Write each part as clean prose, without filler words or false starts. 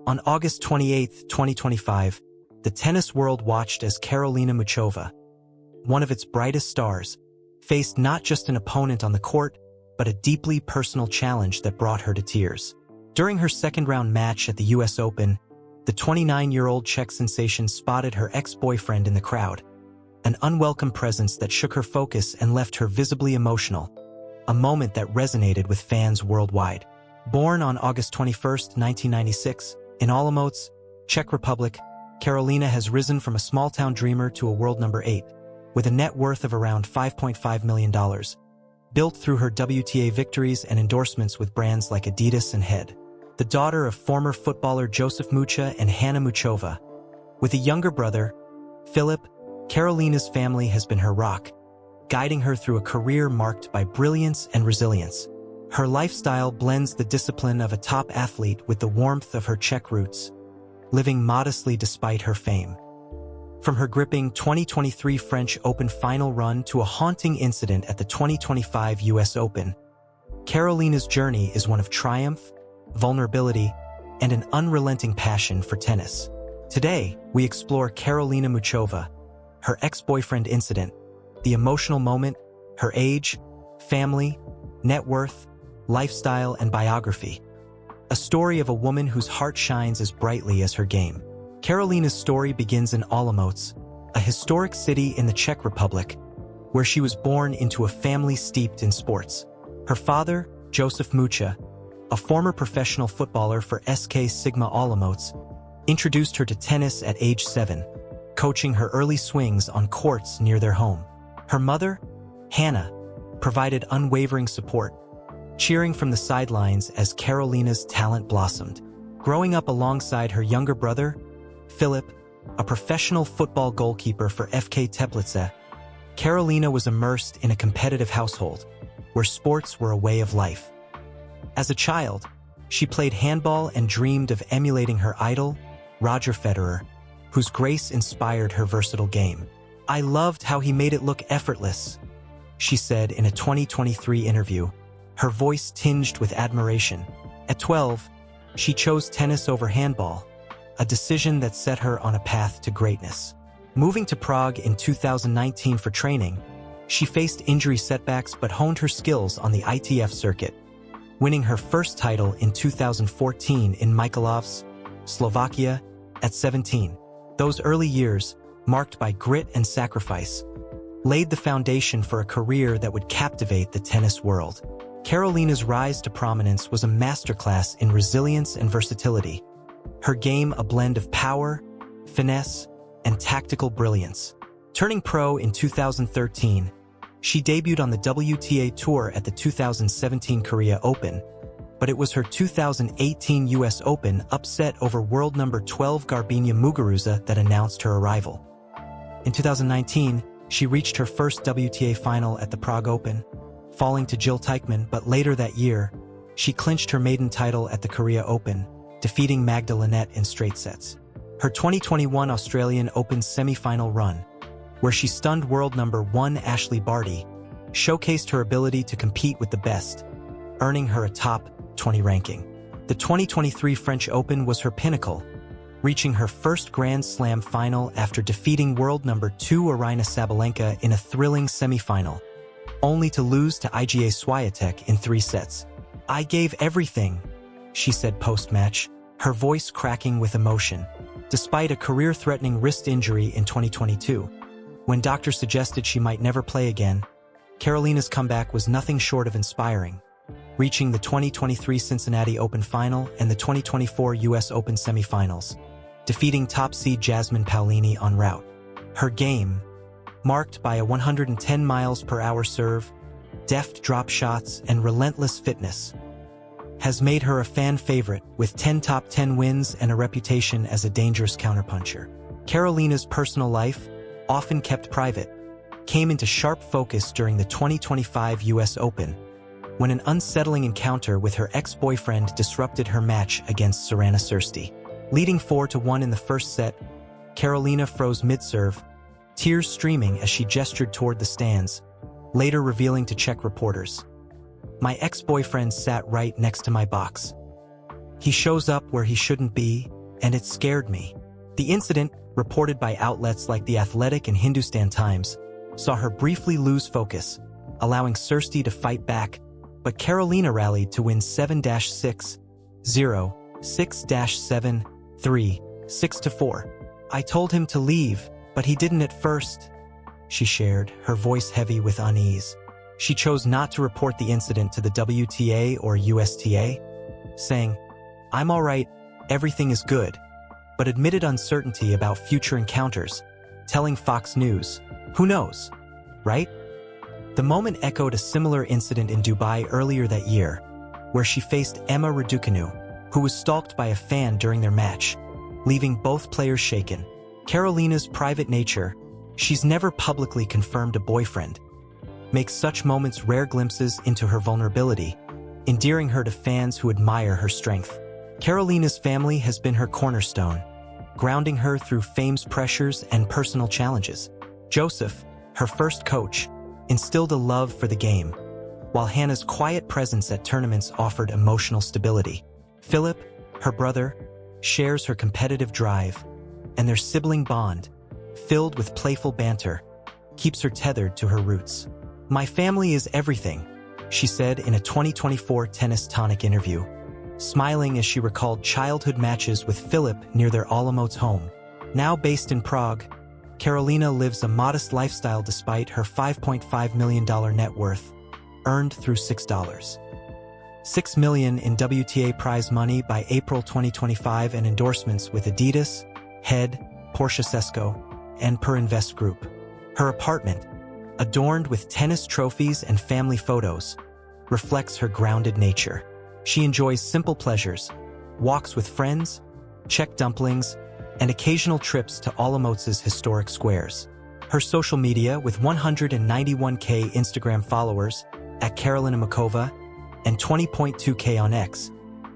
On August 28, 2025, the tennis world watched as Karolina Muchova, one of its brightest stars, faced not just an opponent on the court, but a deeply personal challenge that brought her to tears. During her second-round match at the US Open, the 29-year-old Czech sensation spotted her ex-boyfriend in the crowd, an unwelcome presence that shook her focus and left her visibly emotional, a moment that resonated with fans worldwide. Born on August 21, 1996, in Olomouc, Czech Republic, Karolina has risen from a small-town dreamer to a world number 8, with a net worth of around $5.5 million, built through her WTA victories and endorsements with brands like Adidas and Head. The daughter of former footballer Joseph Mucha and Hana Muchova. With a younger brother, Philip, Karolina's family has been her rock, guiding her through a career marked by brilliance and resilience. Her lifestyle blends the discipline of a top athlete with the warmth of her Czech roots, living modestly despite her fame. From her gripping 2023 French Open final run to a haunting incident at the 2025 US Open, Karolina's journey is one of triumph, vulnerability, and an unrelenting passion for tennis. Today, we explore Karolina Muchova, her ex-boyfriend incident, the emotional moment, her age, family, net worth, lifestyle, and biography. A story of a woman whose heart shines as brightly as her game. Karolina's story begins in Olomouc, a historic city in the Czech Republic, where she was born into a family steeped in sports. Her father, Joseph Mucha, a former professional footballer for SK Sigma Olomouc, introduced her to tennis at age 7, coaching her early swings on courts near their home. Her mother, Hannah, provided unwavering support, cheering from the sidelines as Karolina's talent blossomed. Growing up alongside her younger brother, Philip, a professional football goalkeeper for FK Teplice, Karolina was immersed in a competitive household, where sports were a way of life. As a child, she played handball and dreamed of emulating her idol, Roger Federer, whose grace inspired her versatile game. "I loved how he made it look effortless," she said in a 2023 interview, her voice tinged with admiration. At 12, she chose tennis over handball, a decision that set her on a path to greatness. Moving to Prague in 2019 for training, she faced injury setbacks but honed her skills on the ITF circuit, winning her first title in 2014 in Michalovce, Slovakia, at 17. Those early years, marked by grit and sacrifice, laid the foundation for a career that would captivate the tennis world. Karolina's rise to prominence was a masterclass in resilience and versatility, her game a blend of power, finesse, and tactical brilliance. Turning pro in 2013, she debuted on the WTA Tour at the 2017 Korea Open, but it was her 2018 US Open upset over world number 12 Garbiñe Muguruza that announced her arrival. In 2019, she reached her first WTA final at the Prague Open, falling to Jill Teichmann, but later that year, she clinched her maiden title at the Korea Open, defeating Magda Linette in straight sets. Her 2021 Australian Open semi-final run, where she stunned world number 1 Ashley Barty, showcased her ability to compete with the best, earning her a top 20 ranking. The 2023 French Open was her pinnacle, reaching her first Grand Slam final after defeating world number 2 Aryna Sabalenka in a thrilling semi-final, only to lose to Iga Świątek in 3 sets. "I gave everything," she said post-match, her voice cracking with emotion. Despite a career-threatening wrist injury in 2022, when doctors suggested she might never play again, Karolina's comeback was nothing short of inspiring, reaching the 2023 Cincinnati Open final and the 2024 US Open semifinals, defeating top seed Jasmine Paolini en route. Her game, marked by a 110 miles per hour serve, deft drop shots, and relentless fitness, has made her a fan favorite with 10 top 10 wins and a reputation as a dangerous counterpuncher. Karolina's personal life, often kept private, came into sharp focus during the 2025 US Open, when an unsettling encounter with her ex-boyfriend disrupted her match against Sorana Cîrstea. Leading 4-1 in the first set, Karolina froze mid-serve, tears streaming as she gestured toward the stands, later revealing to Czech reporters, "My ex-boyfriend sat right next to my box. He shows up where he shouldn't be, and it scared me. The incident, reported by outlets like The Athletic and Hindustan Times, saw her briefly lose focus, allowing Kirsty to fight back, but Karolina rallied to win 7-6, 0, 6-7, 3, 6-4. "I told him to leave, but he didn't at first," she shared, her voice heavy with unease. She chose not to report the incident to the WTA or USTA, saying, "I'm all right, everything is good," but admitted uncertainty about future encounters, telling Fox News, "Who knows, right?" The moment echoed a similar incident in Dubai earlier that year, where she faced Emma Raducanu, who was stalked by a fan during their match, leaving both players shaken. Karolina's private nature, she's never publicly confirmed a boyfriend, makes such moments rare glimpses into her vulnerability, endearing her to fans who admire her strength. Karolina's family has been her cornerstone, grounding her through fame's pressures and personal challenges. Joseph, her first coach, instilled a love for the game, while Hannah's quiet presence at tournaments offered emotional stability. Philip, her brother, shares her competitive drive, and their sibling bond, filled with playful banter, keeps her tethered to her roots. "My family is everything," she said in a 2024 Tennis Tonic interview, smiling as she recalled childhood matches with Philip near their Olomouc home. Now based in Prague, Karolina lives a modest lifestyle despite her $5.5 million net worth, earned through $6 million in WTA prize money by April 2025 and endorsements with Adidas, Head, Porsche Sesco, and Per Invest Group. Her apartment, adorned with tennis trophies and family photos, reflects her grounded nature. She enjoys simple pleasures, walks with friends, Czech dumplings, and occasional trips to Olomouc's historic squares. Her social media, with 191K Instagram followers at Karolina Muchova and 20.2K on X,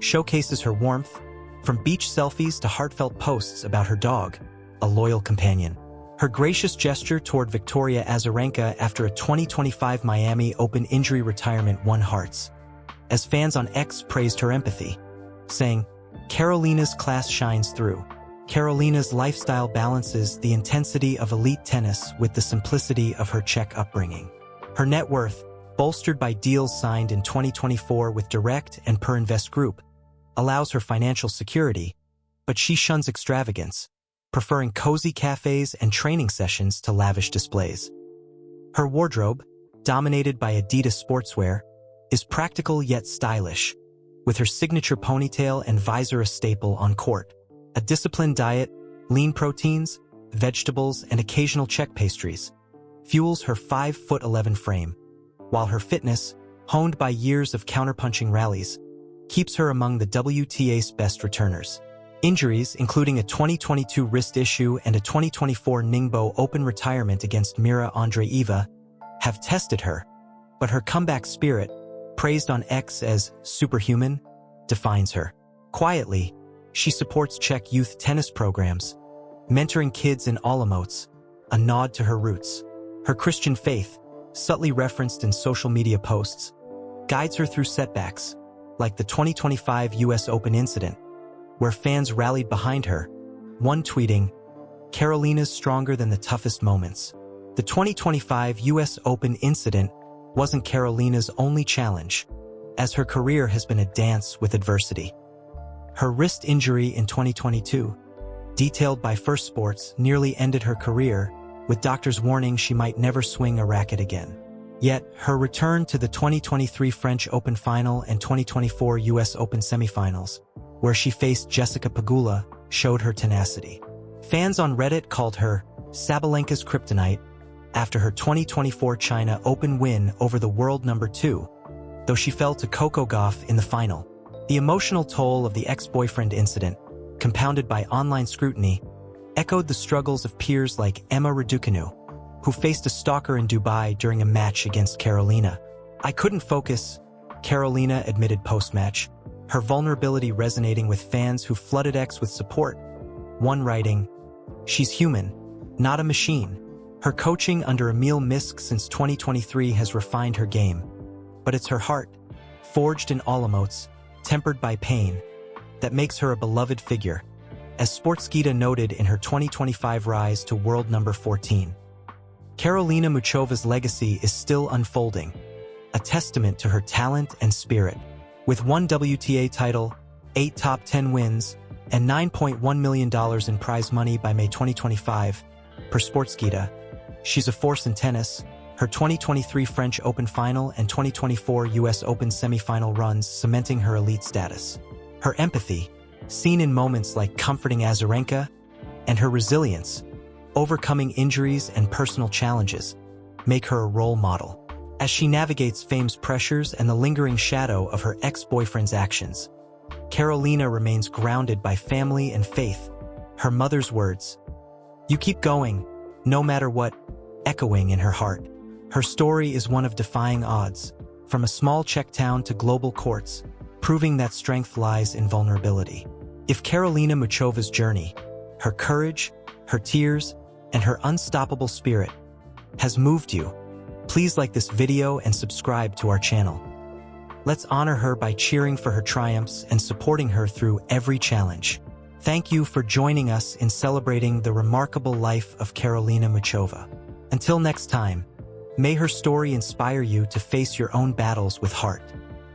showcases her warmth, from beach selfies to heartfelt posts about her dog, a loyal companion. Her gracious gesture toward Victoria Azarenka after a 2025 Miami Open injury retirement won hearts, as fans on X praised her empathy, saying, "Karolina's class shines through." Karolina's lifestyle balances the intensity of elite tennis with the simplicity of her Czech upbringing. Her net worth, bolstered by deals signed in 2024 with Direct and Per Invest Group, allows her financial security, but she shuns extravagance, preferring cozy cafes and training sessions to lavish displays. Her wardrobe, dominated by Adidas sportswear, is practical yet stylish, with her signature ponytail and visor a staple on court. A disciplined diet, lean proteins, vegetables, and occasional Czech pastries fuels her 5'11" frame, while her fitness, honed by years of counterpunching rallies, keeps her among the WTA's best returners. Injuries, including a 2022 wrist issue and a 2024 Ningbo Open retirement against Mira Andreeva, have tested her, but her comeback spirit, praised on X as superhuman, defines her. Quietly, she supports Czech youth tennis programs, mentoring kids in Olomouc, a nod to her roots. Her Christian faith, subtly referenced in social media posts, guides her through setbacks, like the 2025 US Open incident, where fans rallied behind her, one tweeting, "Karolina's stronger than the toughest moments." The 2025 US Open incident wasn't Karolina's only challenge, as her career has been a dance with adversity. Her wrist injury in 2022, detailed by First Sports, nearly ended her career, with doctors warning she might never swing a racket again. Yet, her return to the 2023 French Open final and 2024 US Open semifinals, where she faced Jessica Pegula, showed her tenacity. Fans on Reddit called her Sabalenka's kryptonite after her 2024 China Open win over the world number 2, though she fell to Coco Gauff in the final. The emotional toll of the ex-boyfriend incident, compounded by online scrutiny, echoed the struggles of peers like Emma Raducanu, who faced a stalker in Dubai during a match against Karolina. "I couldn't focus," Karolina admitted post-match, her vulnerability resonating with fans who flooded X with support. One writing, "She's human, not a machine. Her coaching under Emil Misk since 2023 has refined her game. But it's her heart, forged in Olomouc, tempered by pain, that makes her a beloved figure." as Sportskita noted in her 2025 rise to world number 14. Karolina Muchova's legacy is still unfolding, a testament to her talent and spirit. With 1 WTA title, 8 top 10 wins, and $9.1 million in prize money by May 2025, per Sportskita, she's a force in tennis. Her 2023 French Open final and 2024 US Open semifinal runs cementing her elite status. Her empathy, seen in moments like comforting Azarenka, and her resilience, overcoming injuries and personal challenges, make her a role model. As she navigates fame's pressures and the lingering shadow of her ex-boyfriend's actions, Karolina remains grounded by family and faith. Her mother's words, "You keep going, no matter what," echoing in her heart. Her story is one of defying odds, from a small Czech town to global courts, proving that strength lies in vulnerability. If Karolina Muchova's journey, her courage, her tears, and her unstoppable spirit has moved you, please like this video and subscribe to our channel. Let's honor her by cheering for her triumphs and supporting her through every challenge. Thank you for joining us in celebrating the remarkable life of Karolina Muchova. Until next time, may her story inspire you to face your own battles with heart.